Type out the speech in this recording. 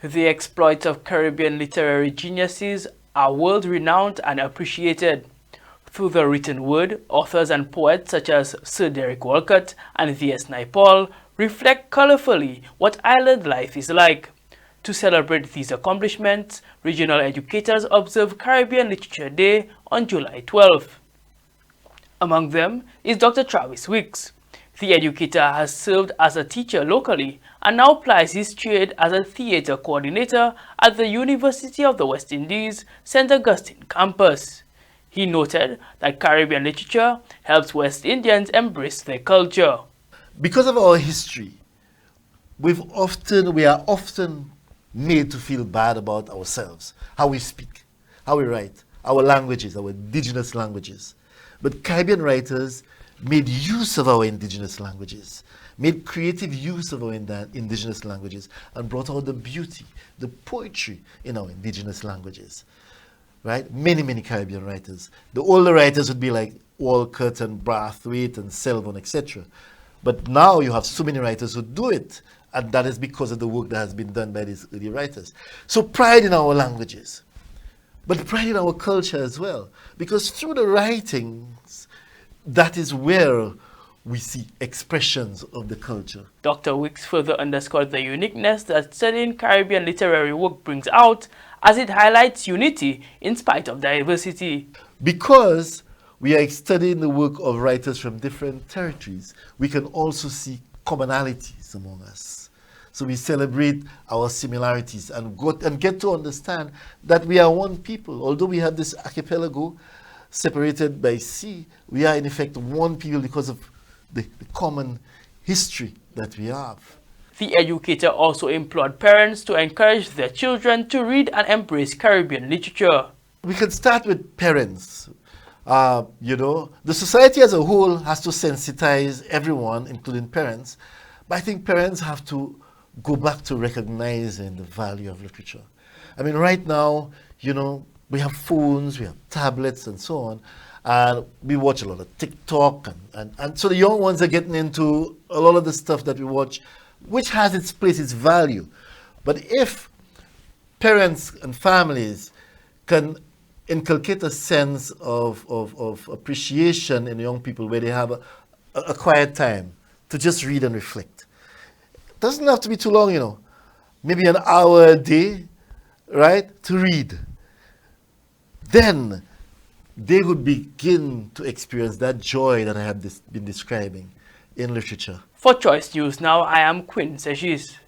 The exploits of Caribbean literary geniuses are world-renowned and appreciated. Through the written word, authors and poets such as Sir Derek Walcott and V.S. Naipaul reflect colorfully what island life is like. To celebrate these accomplishments, regional educators observe Caribbean Literature Day on July 12th. Among them is Dr. Travis Wicks. The educator has served as a teacher locally and now plies his trade as a theater coordinator at the University of the West Indies, St. Augustine campus. He noted that Caribbean literature helps West Indians embrace their culture. Because of our history, we are often made to feel bad about ourselves, how we speak, how we write, our languages, our indigenous languages. But Caribbean writers made use of our indigenous languages, made creative use of our indigenous languages, and brought out the beauty, the poetry in our indigenous languages. Right? Many, many Caribbean writers. The older writers would be like Walcott and Brathwaite and Selvon, etc. But now you have so many writers who do it, and that is because of the work that has been done by these early writers. So pride in our languages, but pride in our culture as well, because through the writings, that is where we see expressions of the culture. Dr. Wicks further underscored the uniqueness that studying Caribbean literary work brings out, as it highlights unity in spite of diversity. Because we are studying the work of writers from different territories, we can also see commonalities among us. So we celebrate our similarities and get to understand that we are one people. Although we have this archipelago separated by sea, we are in effect one people because of the common history that we have. The educator also implored parents to encourage their children to read and embrace Caribbean literature. We can start with parents. The society as a whole has to sensitize everyone, including parents. But I think parents have to go back to recognizing the value of literature. I mean, right now, we have phones, we have tablets and so on, and we watch a lot of TikTok, and so the young ones are getting into a lot of the stuff that we watch, which has its place, its value. But if parents and families can inculcate a sense of appreciation in young people where they have a quiet time to just read and reflect. It doesn't have to be too long, maybe an hour a day, right, to read. Then they would begin to experience that joy that I have been describing in literature. For Choice News Now, I am Quinn St.Juste.